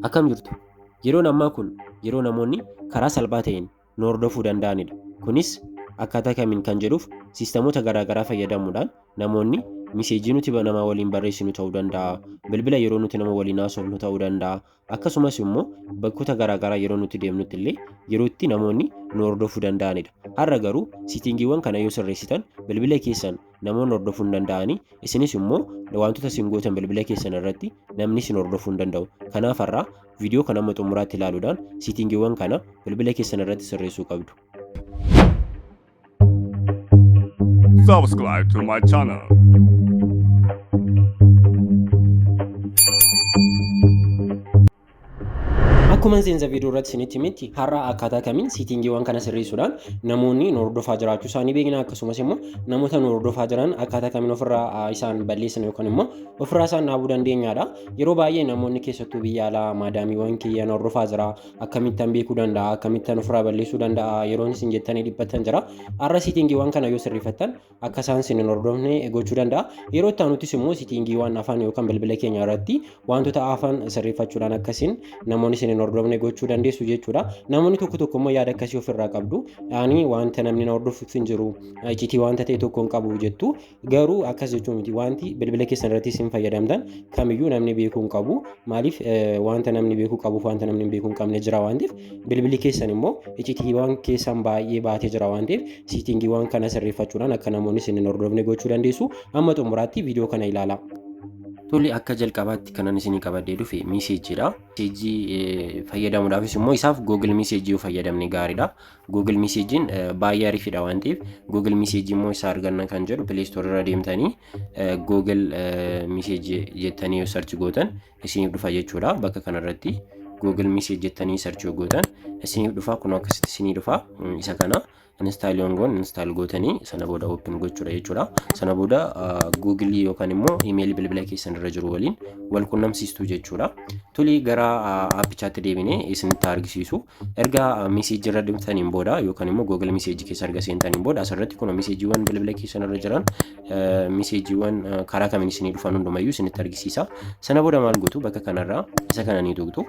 Akkam jirtu? Yeroon ammaa kun yeroo namoonni karaa salphaa ta'een nu hordofuu danda'anidha. Kunis akkaataa kamiin kan jedhuuf siistemoota garaagaraa fayyadamuudhaan namoonni miseejii nuti namaa waliin barreessinu ta'uu danda'a, bilbila yeroo nuti nama waliin haasofnu ta'uu danda'a, akkasumas immoo bakkoota garaagaraa yeroo nuti deemnutti illee yeroo itti namoonni nu hordofuu danda'anidha. Har'a garuu siitingiiwwan kana yoo sirreessitan bilbila keessan namoonni hordofuu hin danda'anii, isinis immoo wantoota isin gootan bilbila keessan irratti namni isin hordofuu hin danda'u. Kanaaf har'a viidiyoo kana amma xumuraatti ilaaluudhaan siitingiiwwan kana bilbila keessan irratti sirreessuu qabdu. Subscribe to my channel. Akkuma seensa viidiyoo irratti isinitti himetti har'a akkaataa kamiin siitingiiwwan kana sirreessuudhaan namoonni nu hordofaa jiraachuu isaanii beekna, akkasumas immoo namoota nu hordofaa jiran akkaataa kamiin ofirraa isaan balleessan yookaan immoo ofirraa isaan dhaabuu dandeenyaadha. Yeroo baay'ee namoonni keessattuu biyya alaa maadaamiiwwan kiyya nu hordofaa jira, akkamittan beekuu danda'a, akkamittan ofirraa balleessuu danda'a yeroon isin jettanii dhiphatan jira. Har'a siitingiiwwan kana yoo sirreeffattan akka isaan isin hin hordofne gochuu danda'a. Yeroo itti aanutis immoo siitingiiwwan afaan yookaan bilbila keenya irratti wantoota afaan sirreeffachuudhaan akkasiin namoonni isin hin hordofne gochuu dandeessu jechuudha. Namoonni tokko tokko immoo yaada akkasii ofirraa qabdu. Ani wanta namni na hordofuuf hin jiru, icciitii wanta ta'e tokko hin qabu jettu. Garuu akkas jechuu miti. Wanti bilbila keessan irratti isin fayyadamtan kamiyyuu namni beekuu hin qabu. Maaliif wanta namni beekuu qabuuf wanta namni beekuu hin qabne jira waan ta'eef bilbilli keessan immoo icciitiiwwan keessan baay'ee baatee jira waan ta'eef siitingiiwwan kana sirreeffachuudhaan akka namoonni isin hin hordofne gochuu dandeessu. Amma xumuraatti viidiyoo kana ilaala. Tole akka jalqabaatti kanan isinii qabadee dhufe miseejiidha. Miseejii fayyadamuudhaafis immoo isaaf Google Miseejii yoo fayyadamne gaariidha. Google Miseejiin baay'ee ariifidha waan ta'eef Google Miseejii immoo isa arganna kan jedhu Play Store irra deemtanii Google Miseejii jettanii yoo search gootan isiniif dhufa jechuudha. Bakka kanarratti Google Message jettanii search yoo gootan isiniif dhufa. Kun akkasitti isinii dhufa. Isa kana install yoon install gootanii sana booda open gochuudha jechuudha. Sana booda Google yookaan immoo email bilbila keessan irra jiru waliin wal qunnamsiistu jechuudha. Tuli gara appichaatti deebinee isinitti argisiisu. Erga message irra deemtaniin booda yookaan immoo Google Message keessa erga seentaniin booda asirratti kun messageewwan bilbila keessan irra jiran messageewwan karaa kamiin isinii dhufan hundumayyuu isinitti argisiisa. Sana booda maal gootu bakka kanarraa isa kana ni tuqxu.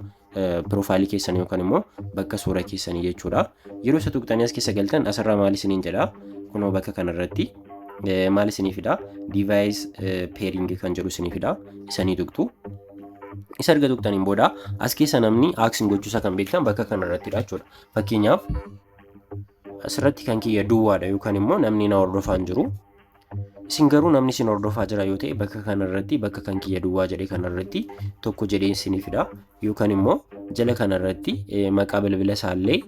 Profaayilii keessanii yookaan immoo bakka suura keessanii jechuudha. Yeroo isa tuqxanii as keessa galtan asirraa maal isiniin jedha. Kunoo bakka kanarratti maal isinii fida? Device pairing kan jedhu isinii fida. Isanii tuqxu. Isa erga tuqxaniin booda as keessa namni aaksiin gochuusaa kan beektan bakka kanarrattidha jechuudha. Fakkeenyaaf asirratti kan kiyya duwwaadha yookaan immoo namni na hordofaa hin jiru. Isin garuu namni isin hordofaa jira yoo ta'e bakka kanarratti bakka kan kiyya duwwaa jedhee kanarratti tokko jedhee isinii fida yookaan immoo jala kanarratti maqaa bilbila isaallee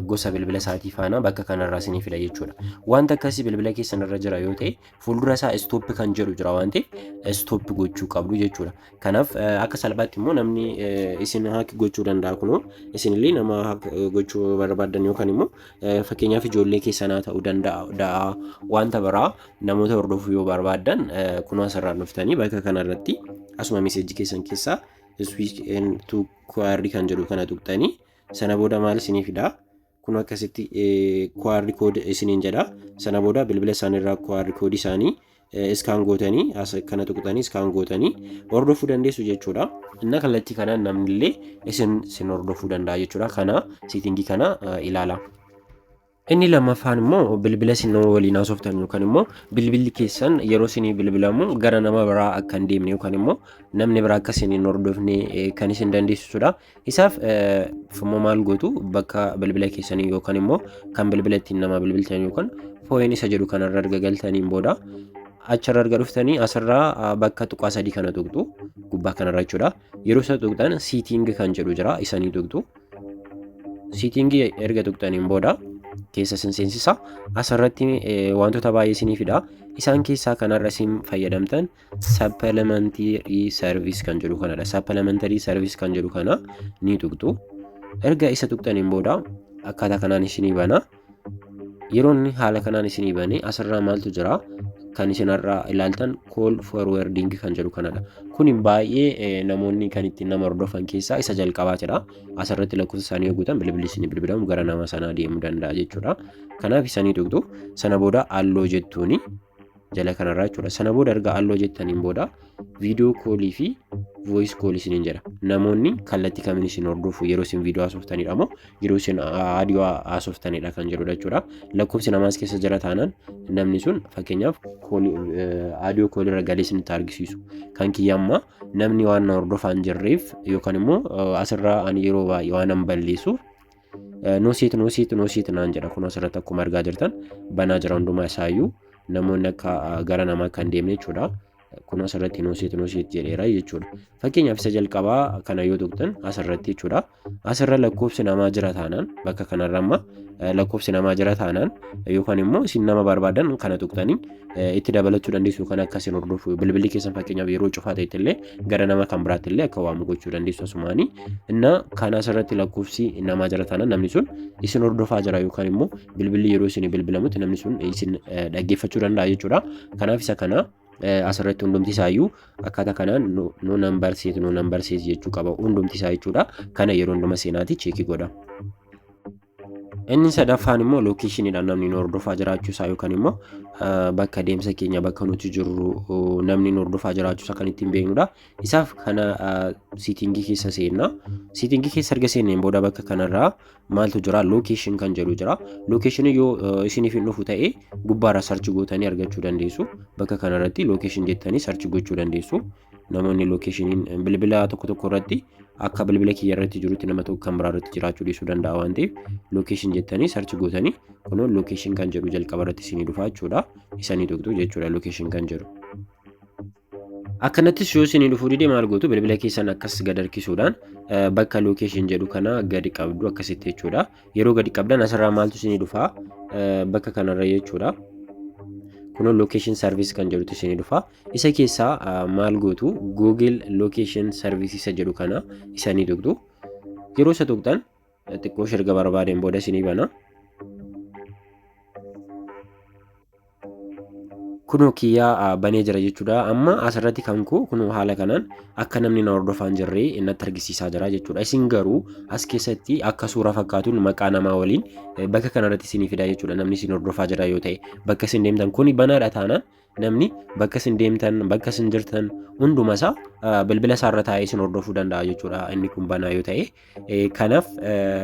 gosa bilbila isaatii faana bakka kanarraa isinii fida jechuudha. Wanta akkasii bilbila keessan irra jira yoo ta'e fuuldura isaa stop kan jedhu jira waan ta'eef stop gochuu qabdu jechuudha. Kanaaf akka salphaatti immoo namni isin hack gochuu danda'a kunoo isinillee nama hack gochuu barbaadan yookaan immoo fakkeenyaaf ijoollee keessanaa ta'uu danda'a wanta biraa namoota hordofuu yoo barbaadan kunoo asirraa dhuftanii bakka kanarratti asuma meseejii keessan keessaa switch to query kan jedhu kana tuqxanii sana booda maal isinii fida? Kun akkasitti query code isiniin jedha. Sana booda bilbila isaaniirraa query code isaanii iskaan gootanii as kana tuqxanii iskaan gootanii hordofuu dandeessu jechuudha. Inna kallattii kanaan namnillee isin hordofuu danda'a jechuudha. Kana siitingii kana ilaala. Inni lammaffaan immoo bilbila isin nama waliin haasoftan yookaan immoo bilbilli keessan yeroo isinii bilbilamu gara nama biraa akka hin deemne yookaan immoo namni biraa akka isin hin hordofne kan isin dandeessisudha. Isaaf immoo maal gootu bakka bilbila keessanii yookaan immoo kan bilbila ittiin nama bilbiltan yookaan fooyin isa jedhu kanarra erga galtaniin booda achirra erga dhuftanii asirraa bakka tuqaa sadii kana tuqxu gubbaa kanarra jechuudha. Yeroo isa tuqxan siiting kan jedhu jira isanii tuqxu. Siitingii erga tuqxaniin booda keessa seensisa asirratti wantoota baay'ee isinii fida. Isaan keessaa kanarra isin fayyadamtan supplementary service kan jedhu kanadha. Supplementary service kan jedhu kana ni tuqxu. Erga isa tuqxaniin booda akkaataa kanaan isinii bana. Yeroo inni haala kanaan isinii bane asirraa maaltu jira? Kan isinirraa ilaaltan call forwarding kan jedhu kanadha. Kun baay'ee namoonni kan ittiin nama hordofan keessaa isa jalqabaatidha. Asirratti lakkoofsa isaanii yoo guutan bilbilli isinii bilbilamu gara nama sanaa deemuu danda'a jechuudha. Kanaaf isanii tuqxu. Sana booda alloo jettuuni jala kanarraa jechuudha. Sana booda erga alloo jettaniin booda viidiyoo koolii fi voice koolii isiniin jedha. Namoonni kallattii kamiin isin hordofu yeroo isin viidiyoo haasoftanidha moo yeroo isin aadiyoo haasoftanidha kan jedhudha jechuudha. Lakkoofsi namaas keessa jira taanaan namni sun fakkeenyaaf aadiyoo koolii irra galee isinitti argisiisu. Kan kiyya ammaa namni waan na hordofaa hin jirreef yookaan immoo asirraa ani yeroo baay'ee waan hin balleessuuf noosiit naan jedha. Kun asirratti akkuma argaa jirtan banaa jira hundumaa isaayyuu namoonni akka gara namaa kan deemne jechuudha. Kun asirratti noosiit jedheera jechuudha. Fakkeenyaaf isa jalqabaa kana yoo tuqxan asirratti jechuudha. Asirra lakkoofsi namaa jira taanaan bakka kanarra amma lakkoofsi namaa jira taanaan yookaan immoo isin nama barbaadan kana tuqxanii itti dabalachuu dandeessu kan akkasiin hordofu. Bilbilli keessan fakkeenyaaf yeroo cufaa ta'ettillee gara nama kan biraattillee akka waamu gochuu dandeessu asumaanii. Inna kana asirratti lakkoofsi namaa jira taanaan namni sun isin hordofaa jira yookaan immoo bilbilli yeroo isin bilbilamutti namni sun isin dhaggeeffachuu danda'a jechuudha. Kanaaf isa kana asirratti hundumti isaayyuu akkaataa kanaan no number set jechuu qaba hundumti isaa jechuudha. Kana yeroo hunduma seenaati cheekii godha. Inni sadaffaan immoo lookeeshiniidhaan namni nu hordofaa jiraachuu isaa yookaan immoo bakka deemsa keenya bakka nuti jirru namni nu hordofaa jiraachuu isaa kan ittiin beeknudha. Isaaf kana siitingii keessa seenna. Siitingii keessa erga seenneen booda bakka kanarraa maaltu jira lookeeshin kan jedhu jira. Lookeeshinii yoo isiniif hin dhufu ta'e gubbaarra sarchi gootanii argachuu dandeessu. Bakka kanarratti lookeeshin jettanii sarchi gochuu dandeessu. Namoonni lookeeshiniin bilbila tokko irratti akka bilbila kiyya irratti jirutti nama tokko kan biraa irratti jiraachuu dhiisuu danda'a waan ta'eef lookeeshin jettanii sarchi gootanii kunoo lookeeshin kan jedhu jalqaba irratti isinii dhufa jechuudha. Isanii tuqxu jechuudha lookeeshin kan jedhu. Akkanattis yoo isinii dhufuu dide maal gootu bilbila keessan akkas gad harkisuudhaan bakka lookeeshin jedhu kana gadi qabdu akkasitti jechuudha. Yeroo gadi qabdan asirraa maaltu isinii dhufa bakka kanarra jechuudha. Kuno location service kan jedhutu isinii dhufa. Isa keessaa maal gootu Google location service isa jedhu kana isanii tuqxu. Yeroo isa tuqxan xiqqoo erga barbaadeen booda isinii bana. Kunoo kiyyaa banee jira jechuudha. Amma asirratti kan kunoo haala kanaan akka namni na hordofaa hin jirre natti argisiisaa jira jechuudha. Isin garuu as keessatti akka suura fakkaatuun maqaa namaa waliin bakka kanarratti isinii fida jechuudha. Namni isin hordofaa jira yoo ta'e bakka isin deemtan kuni banaadha taanaan namni bakka isin deemtan bakka isin jirtan hunduma isaa bilbila isaarra taa'ee isin hordofuu danda'a jechuudha. Inni kun banaa yoo ta'e kanaaf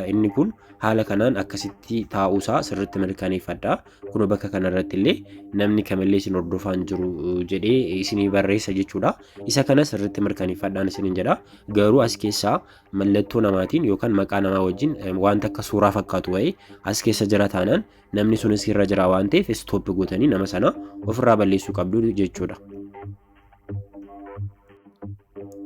inni kun haala kanaan akkasitti taa'uusaa sirriitti mirkaneeffadha. Kunoo bakka kanarratti illee namni kamillee isin hordofaa hin jiru jedhee isinii barreessa jechuudha. Isa kana sirriitti mirkaneeffadhaan isiniin jedha. Garuu as keessaa mallattoo namaatiin yookaan maqaa namaa wajjin wanta akka suuraa fakkaatu wayii as keessa jira taanaan namni sunis irra jira waan ta'eef stop gootanii nama sana ofirraa balleessuu qabdu jechuudha.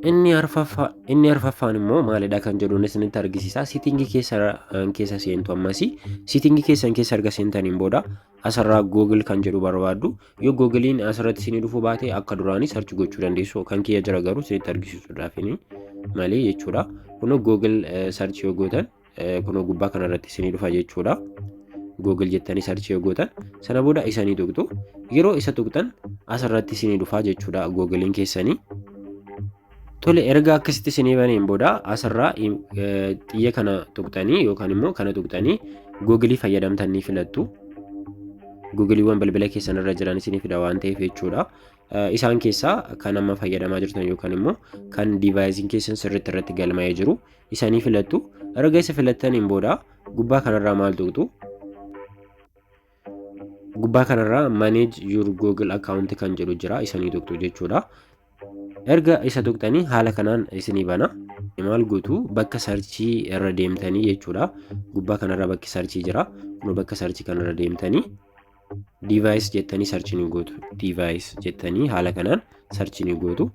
Inni arfaffaan immoo maalidha kan jedhuun isinitti argisiisa. Siitingii keessa seentu ammasii siitingii keessan keessa erga seentaniin booda asirraa Google kan jedhu barbaaddu. Yoo Googlein asirratti isinii dhufuu baate akka duraanii sarchi gochuu dandeessu. Kan kiyya jira garuu isinitti argisiisuudhaaf malee jechuudha. Kunoo Google sarchi yoo gootan kunoo gubbaa kanarratti isinii dhufa jechuudha. Google jettanii sarchi yoo gootan sana booda isanii tuqxu. Yeroo isa tuqxan asirratti isinii dhufa jechuudha Googlein keessanii. Tole erga akkasitti isinii baneen booda asirraa xiyya kana tuqxanii yookaan immoo kana tuqxanii Google fayyadamtanii filattu. Googleewwan bilbila keessan irra jiran isinii fida waan ta'eef jechuudha. Isaan keessaa kan amma fayyadamaa jirtan yookaan immoo kan devicein keessan sirriitti irratti galmaa'ee jiru isanii filattu. Erga isa filattaniin booda gubbaa kanarraa maal tuqxu? Gubbaa kanarraa manage your Google account kan jedhu jira isanii tuqxu jechuudha. Erga isa tuqxanii haala kanaan isinii bana. Maal gootu bakka sarchii irra deemtanii jechuudha. Gubbaa kanarra bakki sarchii jira. Kunoo bakka sarchii kanarra deemtanii device jettanii sarchii ni gootu. Device jettanii haala kanaan sarchii ni gootu.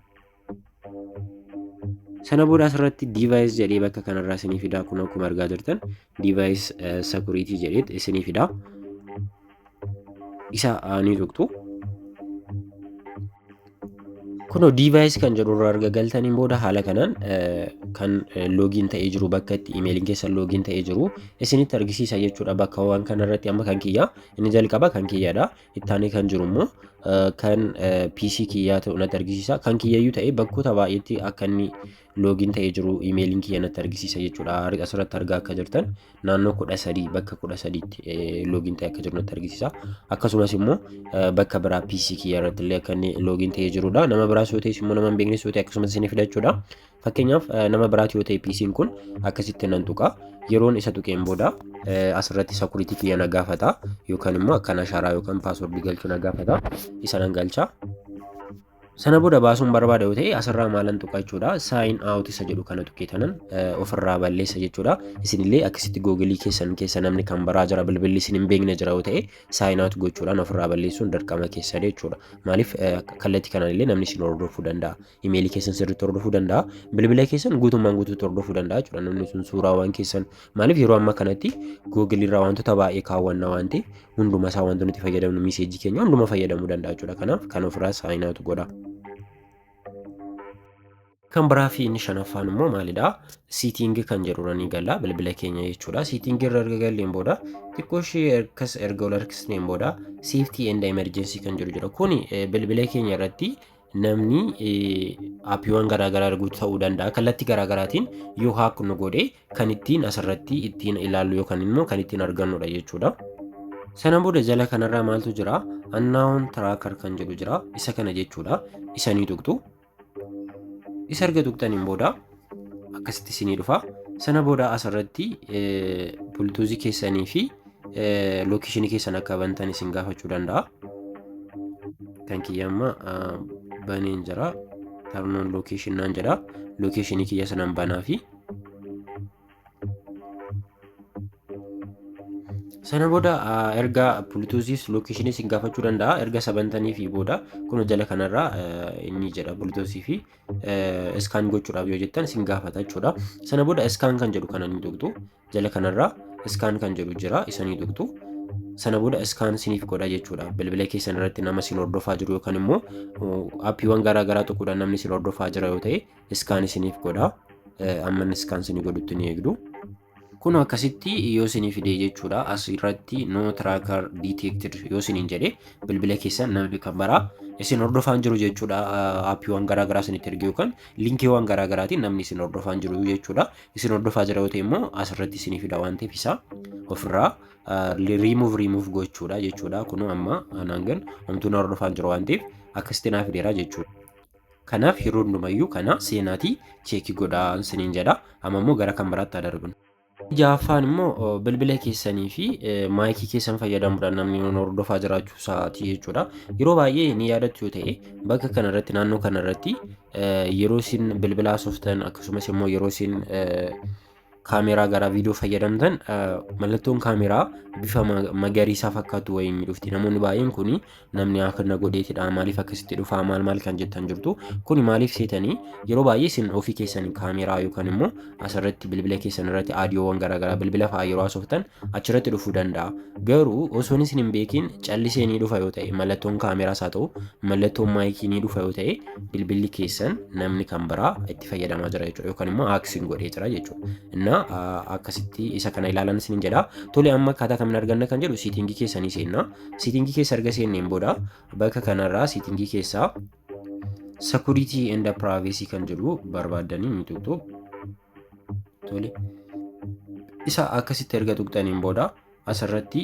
Sana booda asirratti device jedhee bakka kanarraa isinii fida. Kun akkuma argaa jirtan device security jedhee isinii fida. Isa ni tuqxu. Kunoo device kan jedhu irraa erga galtaniin booda haala kanaan kan loogiin ta'ee jiru bakka itti imeeliin keessan loogiin ta'ee jiru isinitti argisiisa jechuudha. Bakka waan kanarratti amma kan kiyyaa inni jalqaba kan kiyyaadha. Itti aanee kan jiru immoo kan PC kiyyaa ta'u natti argisiisa. Kan kiyyayyuu ta'e bakkoota baay'eetti akka inni loogiin ta'ee jiru imeeliin kiyya natti argisiisa jechuudha. Asirratti argaa akka jirtan naannoo 13 bakka 13tti loogiin ta'ee akka jiru natti argisiisa. Akkasumas immoo bakka biraa PC kiyya irratti illee akka inni loogiin ta'ee jirudha. Nama biraas yoo ta'es immoo nama hin beeknes yoo ta'e akkasumas isin fidachuudha. Fakkeenyaaf nama biraati yoo ta'e PC'n kun akkasitti nan tuqa. Yeroon isa tuqeen booda asirratti security kiyya na gaafata yookaan immoo akkana ashaaraa yookaan paaswordii galchuu na gaafata. Isa nan galcha. Sana booda baasuun barbaada yoo ta'e asirraa maalan tuqa jechuudha. Sign out isa jedhu kana tuqeetanan ofirraa balleessa jechuudha. Isinillee akkasitti googilii keessan keessa namni kan baraa jira bilbilli isin hin beekne jira yoo ta'e sign out gochuudhaan ofirraa balleessuun dirqama keessa jechuudha. Maaliif kallattii kanaan illee namni isin hordofuu danda'a. Imeelii keessan sirriitti hordofuu danda'a. Bilbila keessan guutummaan guutuutti hordofuu danda'a jechuudha. Namni sun suuraawwan keessan maaliif yeroo ammaa kanatti googiliirraa wantoota baay'ee kaawwannaa waan ta'eef hunduma isaa wantoonni itti fayyadamnu miiseejii keenya hunduma fayyadamuu danda'a jechuudha. Kanaaf kan ofirraa sign out godha. Kan biraa fi inni shanaffaan immoo maalidha? Siitingii kan jedhudha ni galla bilbila keenya jechuudha. Siitingii irra erga galleen booda xiqqoo ishee akkas erga ol harkisneen booda safety and emergency kan jedhu jira. Kuni bilbila keenya irratti namni aappiiwwan garaagaraa arguu ta'uu danda'a. Kallattii garaagaraatiin yoo haaknu godhe kan ittiin asirratti ittiin ilaallu yookaan immoo kan ittiin argannudha jechuudha. Sana booda jala kanarraa maaltu jira? Unknown tracker kan jedhu jira. Isa kana jechuudha. Isa ni tuqxu. Isa erga tuqxaniin booda akkasitti isinii dhufa. Sana booda asirratti bultuuzii keessanii fi lookeeshinii keessan akka bantan isin gaafachuu danda'a. Kan kiyya amma baneen jira. Tarnoon lookeeshinaan jedha. Lookeeshinii kiyya sanan banaa fi sana booda erga bultuuziis lookeeshinii isin gaafachuu danda'a. Erga sabantanii fi booda kun jala kanarraa inni jedha bultuuzii fi iskaan gochuudhaaf yoo jettan isin gaafata jechuudha. Sana booda iskaan kan jedhu kana ni tuqxu. Jala kanarraa iskaan kan jedhu jira isa ni tuqxu. Sana booda iskaan isiniif godha jechuudha. Bilbila keessan irratti nama isin hordofaa jiru yookaan immoo aappiiwwan garaagaraa tuquudhaan namni isin hordofaa jira yoo ta'e iskaan isiniif godha. Amma iskaan isinii godhutti ni eegdu. Kun akkasitti yoo isinii fidee jechuudha. Asirratti no tracker detected yoo isiniin jedhe bilbila keessan namni kan baraa isin hordofaan jiru jechuudha. Aappiiwwan garaagaraa isinitti erge yookaan linkiiwwan garaagaraatiin namni isin hordofaan jiru jechuudha. Isin hordofaa jira yoo ta'e immoo asirratti isinii fida waan ta'eef isa ofirraa remove gochuudha jechuudha. Kun amma anaan homtuu na hordofaan jiru waan ta'eef akkasitti naa fideera jechuudha. Kanaaf yeroo hundumayyuu kana seenaatii cheekii godhaa isiniin jedha. Amma immoo gara kan biraatti darbina. Ja'affaan immoo bilbila keessanii fi maayikii keessan fayyadamuudhaan namni hordofaa jiraachuu isaati jechuudha. Yeroo baay'ee ni yaadattu yoo ta'e bakka kanarratti naannoo kanarratti yeroo isin bilbilaa sooftan akkasumas immoo yeroo isin kaameeraa gara viidiyoo fayyadamtan mallattoon kaameeraa bifa magariisaa fakkaatu wayii ni dhufti. Namoonni baay'een kuni namni akkana godheetidha maaliif akkasitti dhufa maal kan jettan jirtu. Kuni maaliif seetanii yeroo baay'ee isin ofii keessan kaameeraa yookaan immoo asirratti bilbila keessan irratti aadiyoowwan garaagaraa bilbila fa'aa yeroo haasoftan achirratti dhufuu danda'a. Garuu osoo isin hin beekin callisee ni dhufa yoo ta'e mallattoon kaameeraas haa ta'u mallattoon maayikii ni dhufa yoo ta'e bilbilli keessan namni kan biraa itti fayyadamaa jira jechuudha yookaan immoo haaksiin godhee jira jechuudha. Akkasitti isa kana ilaalan isiniin jedha. Tole amma akkaataa kamiin arganna kan jedhu siitingii keessanii seenna. Siitingii keessa erga seenneen booda bakka kanarraa siitingii keessaa security and privacy kan jedhu barbaaddanii ni tuqxu. Tole isa akkasitti erga tuqxaniin booda asirratti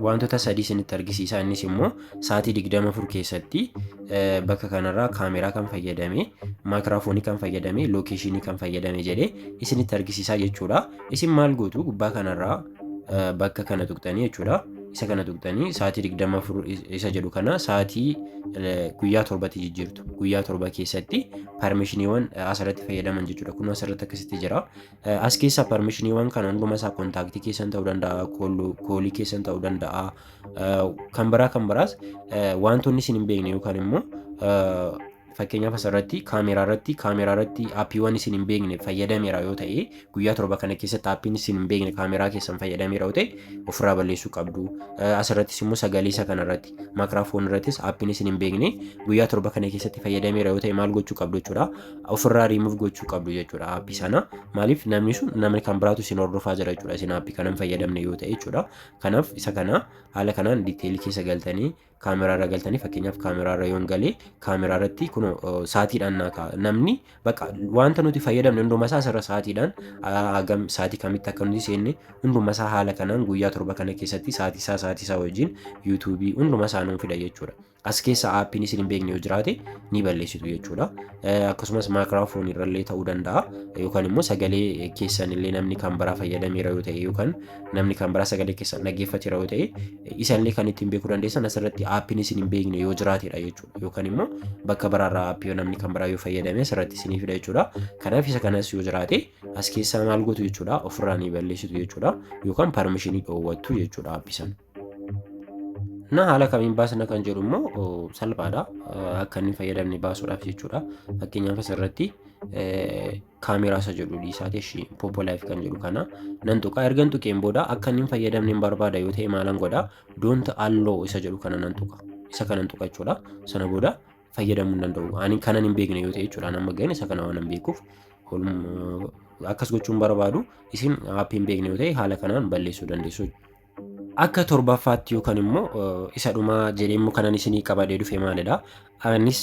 wantoota sadii isinitti argisiisa. Innis immoo sa'aatii 24 keessatti bakka kanarraa kaameeraa kan fayyadame, maayikiraafoonii kan fayyadame, lookeeshinii kan fayyadame jedhee isinitti argisiisa jechuudha. Isin maal gootu gubbaa kanarraa bakka kana tuqxanii jechuudha. Isa kana tuqxanii sa'aatii 24 isa jedhu kana sa'aatii guyyaa 7tti jijjiirtu. Guyyaa 7 keessatti permishiniiwwan asirratti fayyadaman jechuudha. Kun asirratti akkasitti jira. As keessa permishiniiwwan kana hunduma isaa kontaaktii keessan ta'uu danda'a, koolii keessan ta'uu danda'a. Kan biraas wantoonni isin hin beekne yookaan immoo fakkeenyaaf asirratti kaameraa irratti aappiiwwan isin hin beekne fayyadameera yoo ta'e guyyaa torba kana keessatti aappiin isin hin beekne kaameraa keessan fayyadameera yoo ta'e ofirraa balleessuu qabdu. Asirrattis immoo sagalee isa kanarratti maayikiraafoon irrattis aappiin isin hin beekne guyyaa torba kana keessatti fayyadameera yoo ta'e maal gochuu qabdu jechuudha. Ofirraa riimuuf gochuu qabdu jechuudha aappii sana. Maaliif namni sun namni kan biraatu isin hordofaa jira jechuudha isin aappii kana hin fayyadamne yoo ta'e jechuudha. Kanaaf isa kana haala kanaan diiteelii keessa galtanii kaameraa irra galtanii fakkeenyaaf kaameraa irra yoon galee kaameraa irratti kun saatiidhaan namni bakka wanta nuti fayyadamne hunduma isaa asirra saatiidhaan hagam saatii kamitti akka nuti seenne hunduma isaa haala kanaan guyyaa torba kana keessatti saatii isaa wajjin yuutuubii hunduma isaa nuuf fida jechuudha. As keessa aappiin isin hin beekne yoo jiraate ni balleessitu jechuudha. Akkasumas maayikiraafoon irrallee ta'uu danda'a yookaan immoo sagalee keessan illee namni kan biraa fayyadameera yoo ta'e yookaan namni kan biraa sagalee keessan dhaggeeffateera yoo ta'e isallee kan ittiin beekuu dandeessan asirratti aappiin isin hin beekne yoo jiraatedha jechuudha. Yookaan immoo bakka biraarraa aappii namni kan biraa yoo fayyadame asirratti isinii fida jechuudha. Kanaaf isa kanas yoo jiraate as keessaa maal gootu jechuudha ofirraa ni balleessitu jechuudha yookaan parmishinii dhoowwattu jechuudha aappii sana. Na haala kamiin baasna kan jedhu immoo salphaadha akka inni fayyadamne baasuudhaaf jechuudha. Fakkeenyaaf asirratti kaameraa isa jedhu dhiisaatii Popo Live kan jedhu kana nan tuqa ergan tuqeen booda akka inni fayyadamne barbaada yoo ta'e maalan godha don't allow isa jedhu kana nan tuqa. Isa kana nan tuqa jechuudha. Sana booda fayyadamuu hin danda'u. Ani kanan hin beekne yoo ta'e jechuudha. Nama ga'een isa kana waan hin beekuuf akkas gochuun barbaadu isin aappii hin beekne yoo ta'e haala kanaan balleessuu dandeessu. Akka torbaffaatti yookaan immoo isa dhumaa jedhee immoo kanan isinii qabadee dhufe maalidha? Anis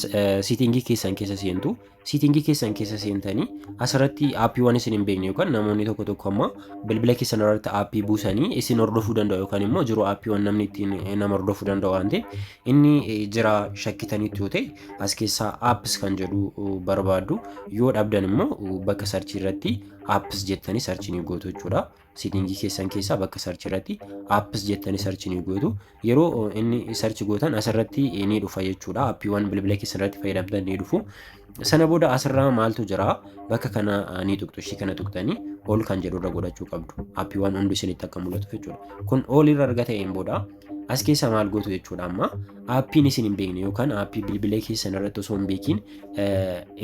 siitingii keessan keessa seentu. Siitingii keessan keessa seentanii asirratti aappiiwwan isin hin beekne yookaan namoonni tokko amma bilbila keessan irratti aappii buusanii isin hordofuu danda'u yookaan immoo jiru aappiiwwan namni ittiin nama hordofuu danda'u waan ta'eef inni jira shakkitaniitti yoo ta'e as keessaa aappis kan jedhu barbaaddu yoo dhabdan immoo bakka sarchii irratti aappis jettanii sarchii gootu jechuudha. Siitingii keessan keessaa bakka sarchii irratti aappis jettanii sarchii gootu yeroo inni sarchi gootan asirratti ni dhufa jechuudha. Aappiiwwan bilbila keessan irratti fayyadamtan ni dhufu. Sana booda asirraa maaltu jira bakka kana ni tuqxu ishii kana tuqxanii ol kan jedhu irra godhachuu qabdu. Aappiiwwan hundi isinitti akka mul'atu jechuudha. Kun ol irra erga ta'een booda as keessa maal gootu jechuudha amma aappiin isin hin beekne yookaan aappii bilbila keessan irratti osoo hin beekin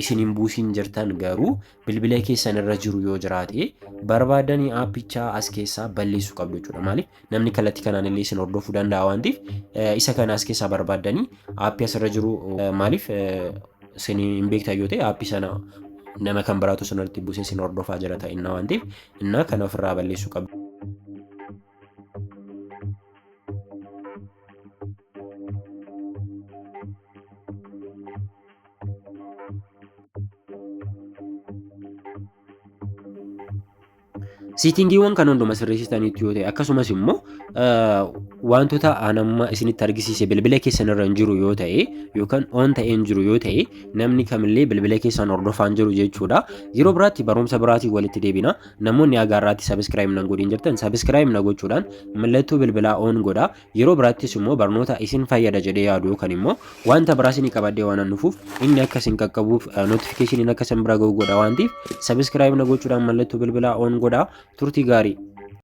isin hin buusin jirtan garuu bilbila keessan irra jiru yoo jiraate barbaadanii aappichaa as keessaa balleessuu qabdu jechuudha. Maaliif namni kallattii kanaan illee isin hordofuu danda'a waan ta'eef isa kana as keessaa barbaadanii aappii asirra jiru maaliif isin hin beektan yoo ta'e aappii sana nama kan biraatu sanarratti buusee isin hordofaa jira ta'inna waan ta'eef innaa kana ofirraa balleessuu qabdu. Siitingiiwwan kan hunduma sirreessitaniitti yoo ta'e akkasumas immoo wantoota anamma isinitti argisiise bilbila keessan irra hin jiru yoo ta'e yookaan on ta'een jiru yoo ta'e namni kamillee bilbila keessan hordofaan jiru jechuudha. Yeroo biraatti barumsa biraatiin walitti deebina. Namoonni agaarraatti sabiskiraayib nan godhin jirtan sabiskiraayib na gochuudhaan mallattoo bilbilaa on godha. Yeroo biraattis immoo barnoota isin fayyada jedhee yaadu yookaan immoo wanta biraa isinii qabadee waan nufuuf inni akka isin qaqqabuuf notifikashiniin akka isin bira ga'u godha waan ta'eef sabiskiraayib na gochuudhaan mallattoo bilbilaa on godha. Turtii gaarii.